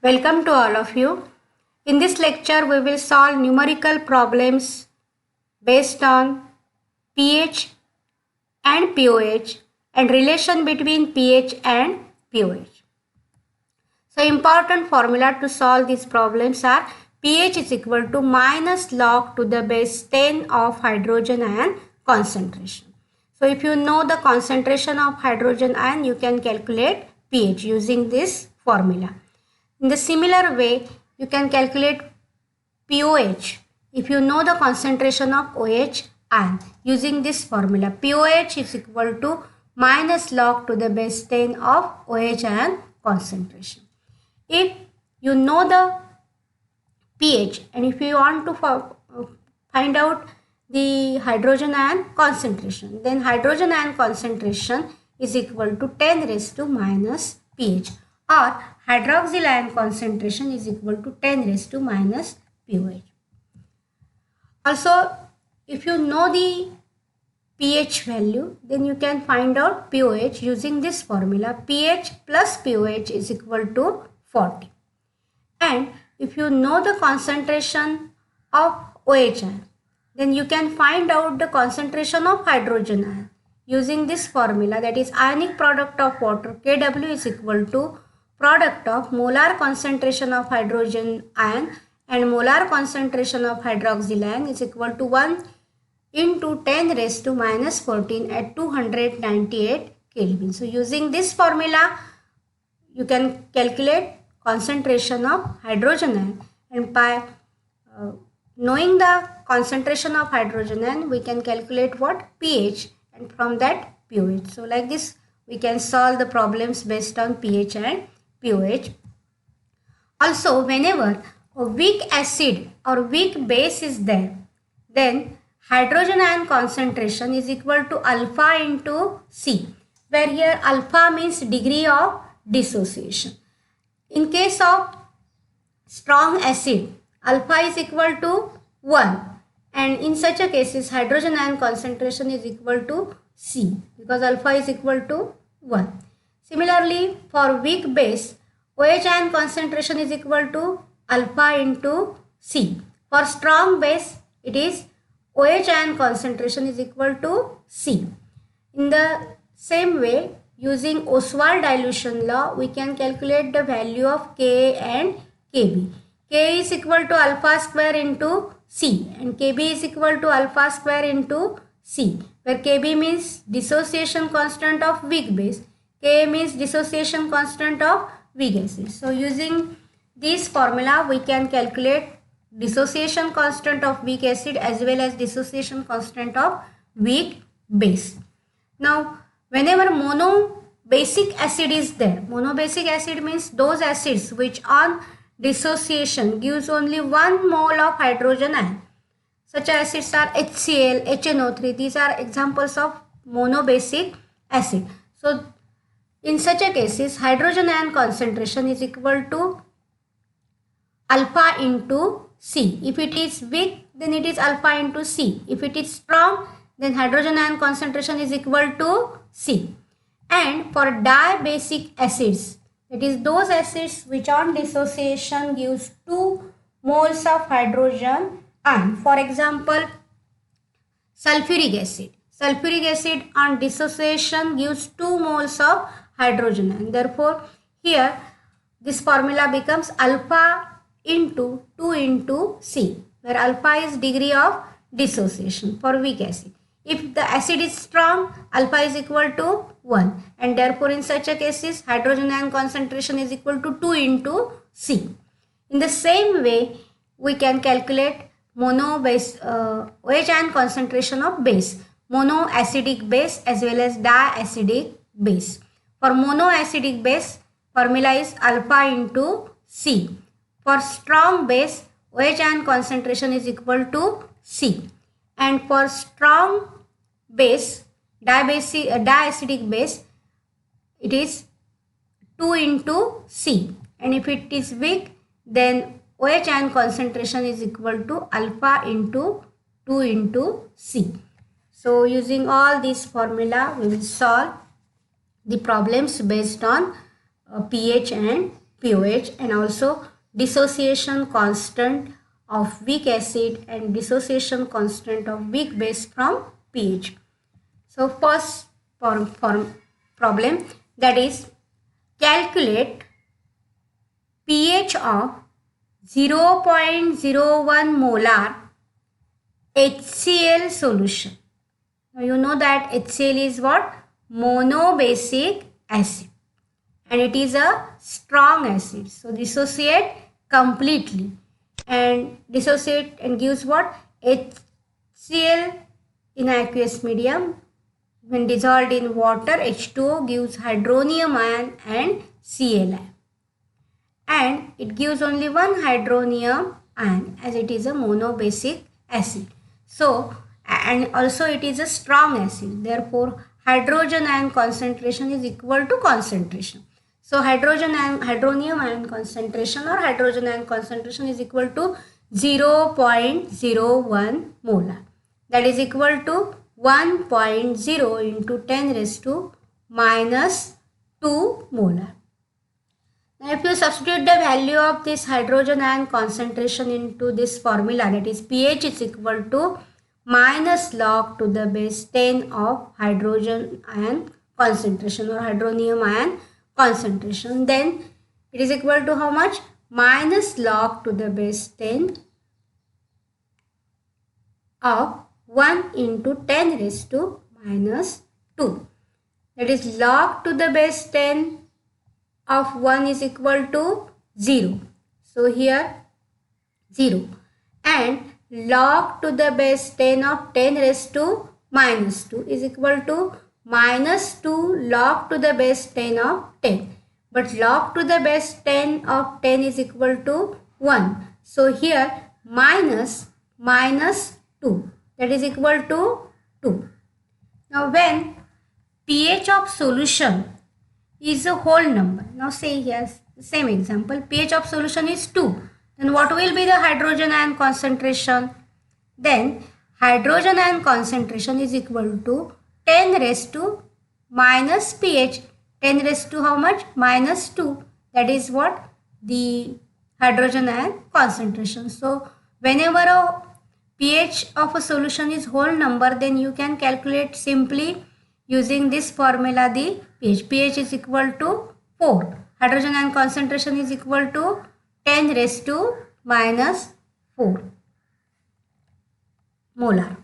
Welcome to all of you. In this lecture, we will solve numerical problems based on pH and pOH and relation between pH and pOH. So, important formula to solve these problems are pH is equal to minus log to the base 10 of hydrogen ion concentration. So, if you know the concentration of hydrogen ion, you can calculate pH using this formula. In the similar way, you can calculate pOH if you know the concentration of OH ion using this formula. pOH is equal to minus log to the base 10 of OH ion concentration. If you know the pH and if you want to find out the hydrogen ion concentration, then hydrogen ion concentration is equal to 10 raised to minus pH, or hydroxyl ion concentration is equal to 10 raised to minus pOH. Also, if you know the pH value, then you can find out pOH using this formula. pH plus pOH is equal to 40. And if you know the concentration of OH ion, then you can find out the concentration of hydrogen ion using this formula, that is ionic product of water Kw is equal to product of molar concentration of hydrogen ion and molar concentration of hydroxyl ion is equal to 1 into 10 raised to minus 14 at 298 Kelvin. So using this formula, you can calculate concentration of hydrogen ion, and by knowing the concentration of hydrogen ion, we can calculate what pH, and from that pOH. So like this, we can solve the problems based on pH and pOH. Also, whenever a weak acid or weak base is there, then hydrogen ion concentration is equal to alpha into C, where here alpha means degree of dissociation. In case of strong acid, alpha is equal to 1, and in such a cases hydrogen ion concentration is equal to C because alpha is equal to 1. Similarly, for weak base, OH ion concentration is equal to alpha into C. For strong base, it is OH ion concentration is equal to C. In the same way, using Ostwald dilution law, we can calculate the value of Ka and Kb. K is equal to alpha square into C and Kb is equal to alpha square into C, where Kb means dissociation constant of weak base, Ka means dissociation constant of weak acid. So using this formula, we can calculate dissociation constant of weak acid as well as dissociation constant of weak base. Now, whenever monobasic acid is there, monobasic acid means those acids which on dissociation gives only 1 mole of hydrogen ion. Such acids are HCl, HNO3. These are examples of monobasic acid. So, in such a cases, hydrogen ion concentration is equal to alpha into C. If it is weak, then it is alpha into C. If it is strong, then hydrogen ion concentration is equal to C. And for dibasic acids, that is those acids which on dissociation gives 2 moles of hydrogen ion. For example, sulfuric acid. Sulfuric acid on dissociation gives 2 moles of hydrogen ion. Therefore, here this formula becomes alpha into 2 into C, where alpha is degree of dissociation for weak acid. If the acid is strong, alpha is equal to 1, and therefore in such a cases hydrogen ion concentration is equal to 2 into C. In the same way, we can calculate OH ion concentration of base, monoacidic base as well as diacidic base. For monoacidic base, formula is alpha into C. For strong base, OH ion concentration is equal to C. And for strong base, diacidic base, it is 2 into C. And if it is weak, then OH ion concentration is equal to alpha into 2 into C. So using all these formula, we will solve the problems based on pH and pOH, and also dissociation constant of weak acid and dissociation constant of weak base from pH. So first problem, that is calculate pH of 0.01 molar HCl solution. Now you know that HCl is what? Monobasic acid, and it is a strong acid. So dissociate completely and dissociate and gives what? HCl in aqueous medium. When dissolved in water, H2O gives hydronium ion and Cl, and it gives only one hydronium ion as it is a monobasic acid. So, and also it is a strong acid, therefore hydrogen ion concentration is equal to concentration. So hydronium ion concentration or hydrogen ion concentration is equal to 0.01 molar, that is equal to 1.0 into 10 raised to minus 2 molar. Now if you substitute the value of this hydrogen ion concentration into this formula, that is pH is equal to minus log to the base 10 of hydrogen ion concentration or hydronium ion concentration, then it is equal to how much? Minus log to the base 10 of 1 into 10 raised to minus 2. That is log to the base 10 of 1 is equal to 0. So here 0, and log to the base 10 of 10 raised to minus 2 is equal to minus 2 log to the base 10 of 10. But log to the base 10 of 10 is equal to 1. So here minus 2, that is equal to 2. Now when pH of solution is a whole number, now say here same example, pH of solution is 2, then what will be the hydrogen ion concentration? Then hydrogen ion concentration is equal to 10 raised to minus pH. 10 raised to how much? Minus 2. That is what? The hydrogen ion concentration. So whenever a pH of a solution is whole number, then you can calculate simply using this formula the pH. pH is equal to 4. Hydrogen ion concentration is equal to 10 raised to minus 4 molar.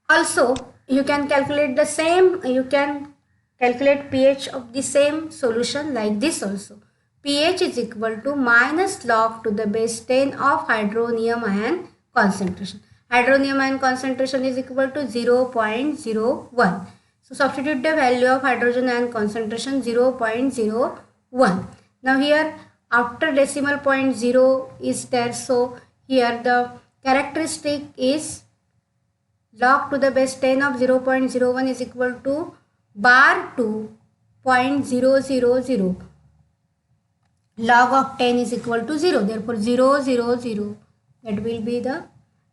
Also, you can calculate the same, you can calculate pH of the same solution like this also. pH is equal to minus log to the base 10 of hydronium ion concentration. Hydronium ion concentration is equal to 0.01. So substitute the value of hydrogen ion concentration 0.01. Now here after decimal point 0 is there, so here the characteristic is log to the base 10 of 0.01 is equal to bar 2.000. Log of 10 is equal to 0, therefore 000, that will be the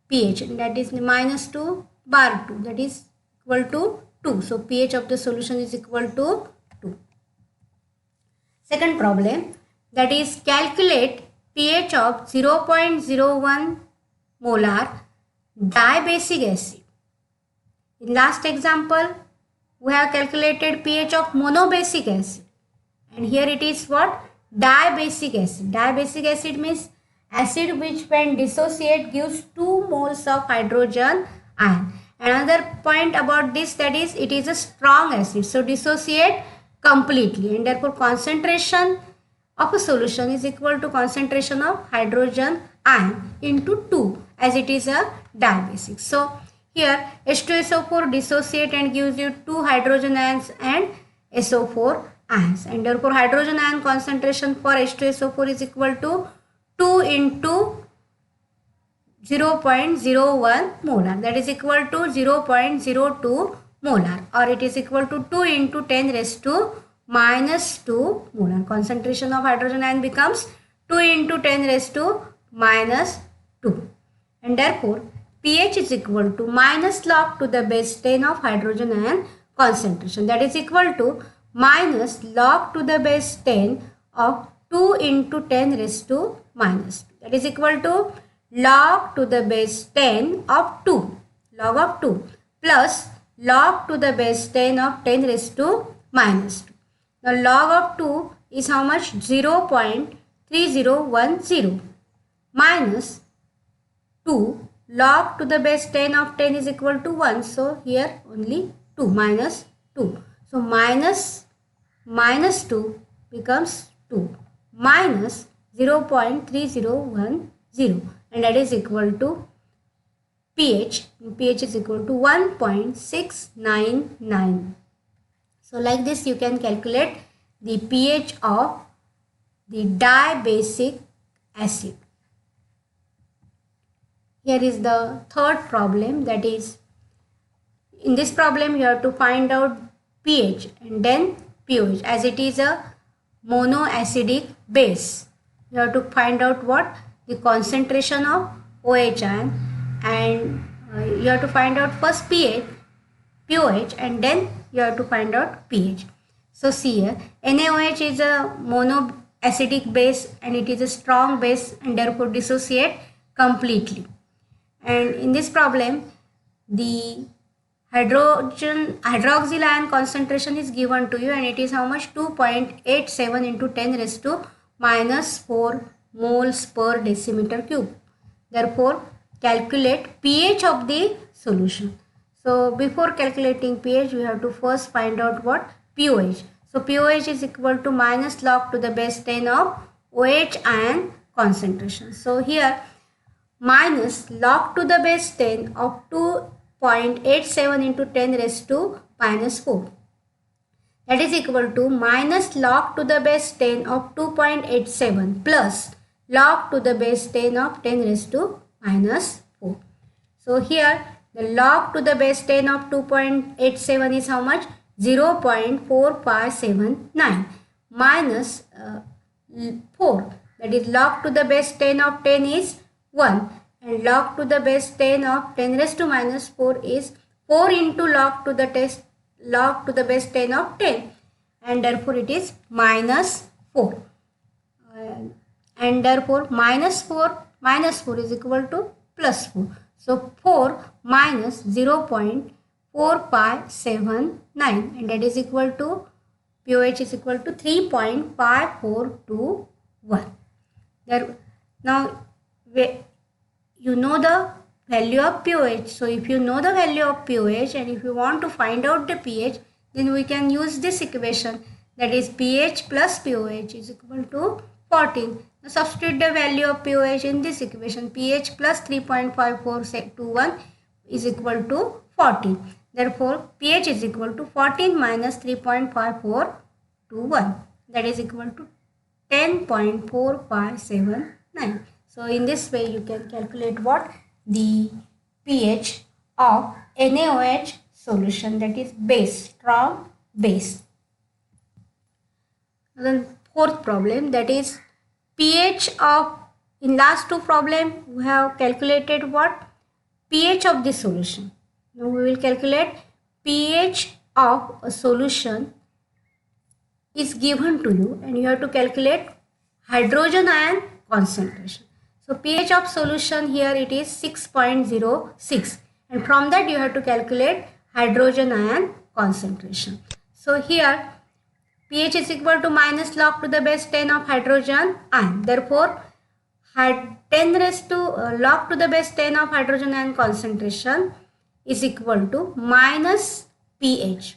pH, and that is minus 2 bar 2, that is equal to 2. So pH of the solution is equal to 2. Second problem, that is calculate pH of 0.01 molar dibasic acid. In last example, we have calculated pH of monobasic acid, and here it is what? Dibasic acid. Dibasic acid means acid which when dissociate gives 2 moles of hydrogen ion. Another point about this, that is it is a strong acid, so dissociate completely, and therefore concentration of a solution is equal to concentration of hydrogen ion into 2 as it is a dibasic. So here H2SO4 dissociate and gives you 2 hydrogen ions and SO4 ions, and therefore hydrogen ion concentration for H2SO4 is equal to 2 into 0.01 molar, that is equal to 0.02 molar, or it is equal to 2 into 10 raised to minus 2 molar. Concentration of hydrogen ion becomes 2 into 10 raised to minus 2, and therefore pH is equal to minus log to the base 10 of hydrogen ion concentration, that is equal to minus log to the base 10 of 2 into 10 raised to minus 2. That is equal to log to the base 10 of 2. Log of 2 plus log to the base 10 of 10 raised to minus 2. Now log of 2 is how much? 0.3010 minus 2 log to the base 10 of 10 is equal to 1. So here only 2 minus 2. So minus 2 becomes 2 minus 0.3010 and that is equal to pH. pH is equal to 1.699. So like this you can calculate the pH of the dibasic acid. Here is the third problem, that is, in this problem you have to find out pH and then pOH. As it is a monoacidic base, you have to find out what? The concentration of OH ion, and you have to find out first pOH and then you have to find out pH. So see here, NaOH is a monoacidic base and it is a strong base and therefore dissociate completely. And in this problem, the hydroxyl ion concentration is given to you and it is how much? 2.87 into 10 raised to minus 4 moles per decimeter cube. Therefore, calculate pH of the solution. So before calculating pH, we have to first find out what? pOH. So pOH is equal to minus log to the base 10 of OH ion concentration. So here minus log to the base 10 of 2.87 into 10 raised to minus 4. That is equal to minus log to the base 10 of 2.87 plus log to the base 10 of 10 raised to minus 4. So here the log to the base 10 of 2.87 is how much? 0.4579 minus 4. That is log to the base 10 of 10 is 1 and log to the base 10 of 10 raised to minus 4 is 4 into log to the base 10 of 10 and therefore it is minus 4 and therefore minus 4 is equal to plus 4. So 4 minus 0.4579 and that is equal to pOH is equal to 3.5421. Now you know the value of pOH. So if you know the value of pOH and if you want to find out the pH, then we can use this equation, that is pH plus pOH is equal to 14. Now substitute the value of pOH in this equation. pH plus 3.5421 is equal to 14. Therefore pH is equal to 14 minus 3.5421, that is equal to 10.4579. So in this way you can calculate what? The pH of NaOH solution, that is base, strong base. Then fourth problem, that is pH of, in last two problem we have calculated what? pH of the solution. Now we will calculate pH of a solution is given to you and you have to calculate hydrogen ion concentration. So pH of solution here it is 6.06 and from that you have to calculate hydrogen ion concentration. So here pH is equal to minus log to the base 10 of hydrogen ion. Therefore log to the base 10 of hydrogen ion concentration is equal to minus pH.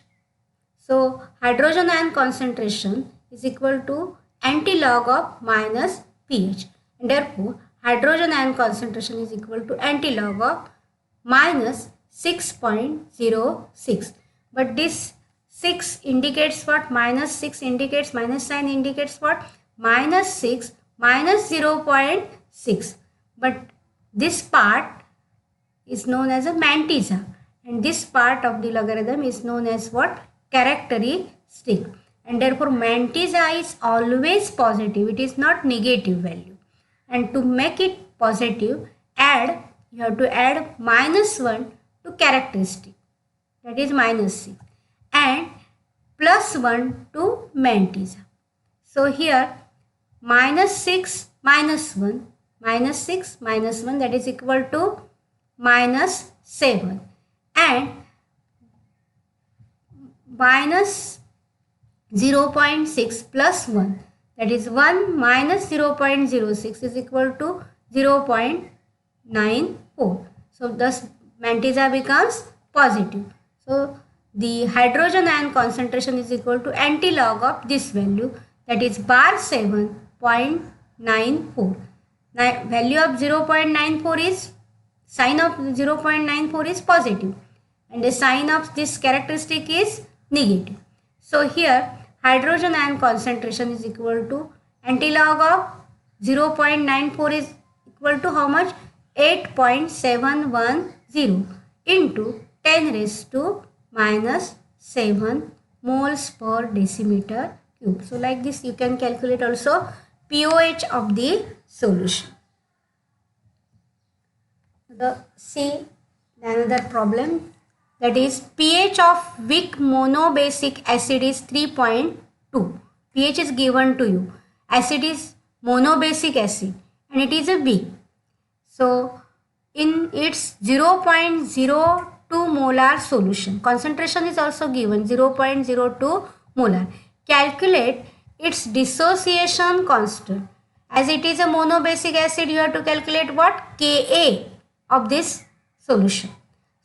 So hydrogen ion concentration is equal to antilog of minus pH and therefore hydrogen ion concentration is equal to antilog of minus 6.06. But this 6 indicates what? Minus 6 indicates, minus sign indicates what? Minus 6 minus 0.6. But this part is known as a mantissa and this part of the logarithm is known as what? Characteristic. And therefore mantissa is always positive, it is not negative value. And to make it positive, you have to add minus 1 to characteristic, that is minus 6, and plus 1 to mantissa. So here minus 6 minus 1, minus 6 minus 1, that is equal to minus 7, and minus 0.6 plus 1, that is 1 minus 0.06 is equal to 0.94. So thus mantissa becomes positive. So the hydrogen ion concentration is equal to antilog of this value, that is bar 7.94. Value of 0.94 is, sign of 0.94 is positive and the sign of this characteristic is negative. So here hydrogen ion concentration is equal to antilog of 0.94 is equal to how much? 8.710 into 10 raised to minus 7 moles per decimeter cube. So like this you can calculate also pOH of the solution. See another problem, that is pH of weak monobasic acid is 3.2. pH is given to you. Acid is monobasic acid and it is a weak. So in its 0.02 molar solution, concentration is also given 0.02 molar. Calculate its dissociation constant. As it is a monobasic acid, you have to calculate what? Ka of this solution.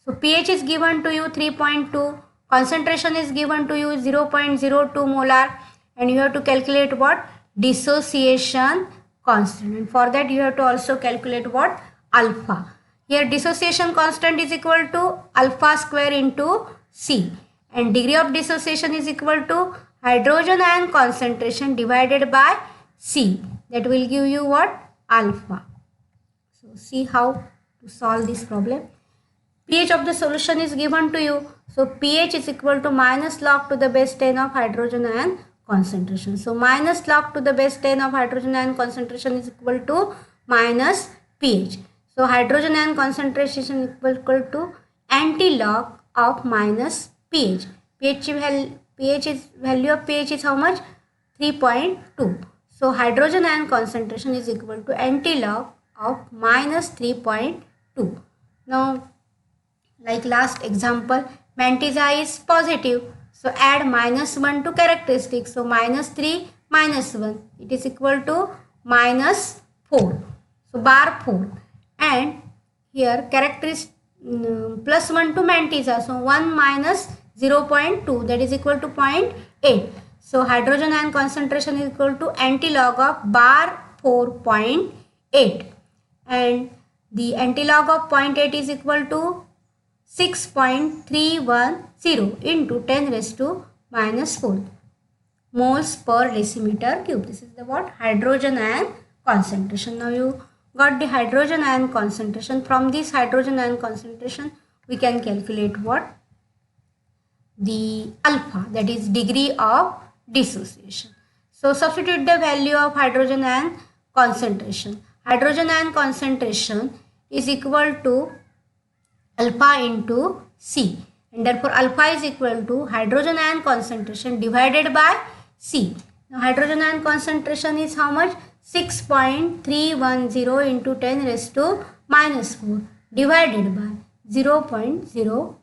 So pH is given to you 3.2, concentration is given to you 0.02 molar, and you have to calculate what? Dissociation constant. And for that you have to also calculate what? Alpha. Here dissociation constant is equal to alpha square into C, and degree of dissociation is equal to hydrogen ion concentration divided by C. That will give you what? Alpha. So see how to solve this problem. pH of the solution is given to you. So pH is equal to minus log to the base 10 of hydrogen ion concentration. So minus log to the base 10 of hydrogen ion concentration is equal to minus pH. So hydrogen ion concentration is equal to anti-log of minus pH. Value of pH is how much? 3.2. So hydrogen ion concentration is equal to anti-log of minus 3.2. Now like last example, mantissa is positive. So add minus 1 to characteristic. So minus 3 minus 1. It is equal to minus 4. So bar 4. And here characteristic plus 1 to mantissa. So 1 minus 0.2, that is equal to 0.8. So hydrogen ion concentration is equal to antilog of bar 4.8. And the antilog of 0.8 is equal to 6.310 into 10 raised to minus 4 moles per decimeter cube. This is the what? Hydrogen ion concentration. Now you got the hydrogen ion concentration. From this hydrogen ion concentration we can calculate what? The alpha, that is degree of dissociation. So substitute the value of hydrogen ion concentration. Hydrogen ion concentration is equal to alpha into C, and therefore alpha is equal to hydrogen ion concentration divided by C. Now hydrogen ion concentration is how much? 6.310 into 10 raised to minus 4 divided by 0.02.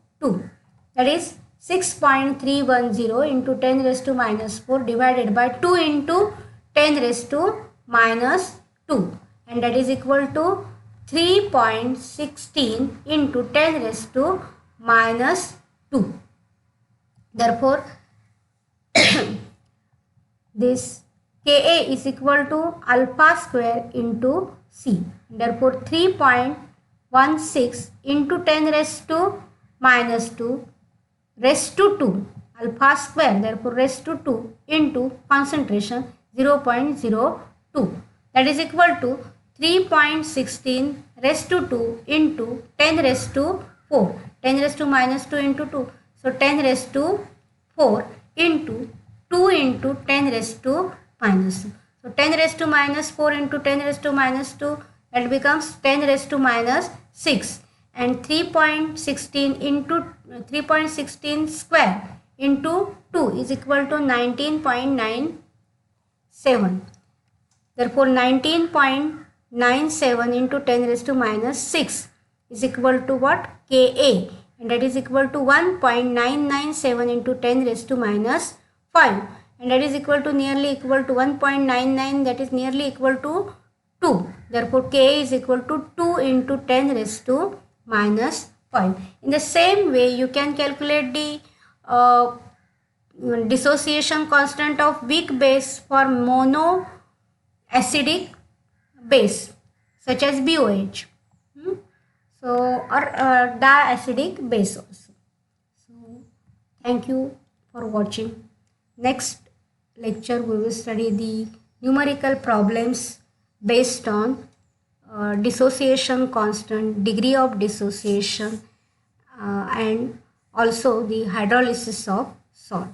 That is 6.310 into 10 raised to minus 4 divided by 2 into 10 raised to minus 2, and that is equal to 3.16 into 10 raised to minus 2. Therefore, this Ka is equal to alpha square into C. Therefore, 3.16 into 10 raised to minus 2 raised to 2 alpha square. Therefore, raised to 2 into concentration 0.02. That is equal to 3.16 raised to 2 into 10 raised to 4. 10 raised to minus 2 into 2. So 10 raised to 4 into 2 into 10 raised to minus 2. So 10 raised to minus 4 into 10 raised to minus 2, that becomes 10 raised to minus 6. And 3.16 into 3.16 square into 2 is equal to 19.97. Therefore 19.97 into 10 raised to minus 6 is equal to what? Ka, and that is equal to 1.997 into 10 raised to minus 5, and that is equal to nearly equal to 1.99, that is nearly equal to 2. Therefore K is equal to 2 into 10 raised to minus 5. In the same way, you can calculate the dissociation constant of weak base for mono acidic base such as BOH. So, or diacidic base also. So, thank you for watching. Next lecture we will study the numerical problems based on dissociation constant, degree of dissociation, and also the hydrolysis of salt.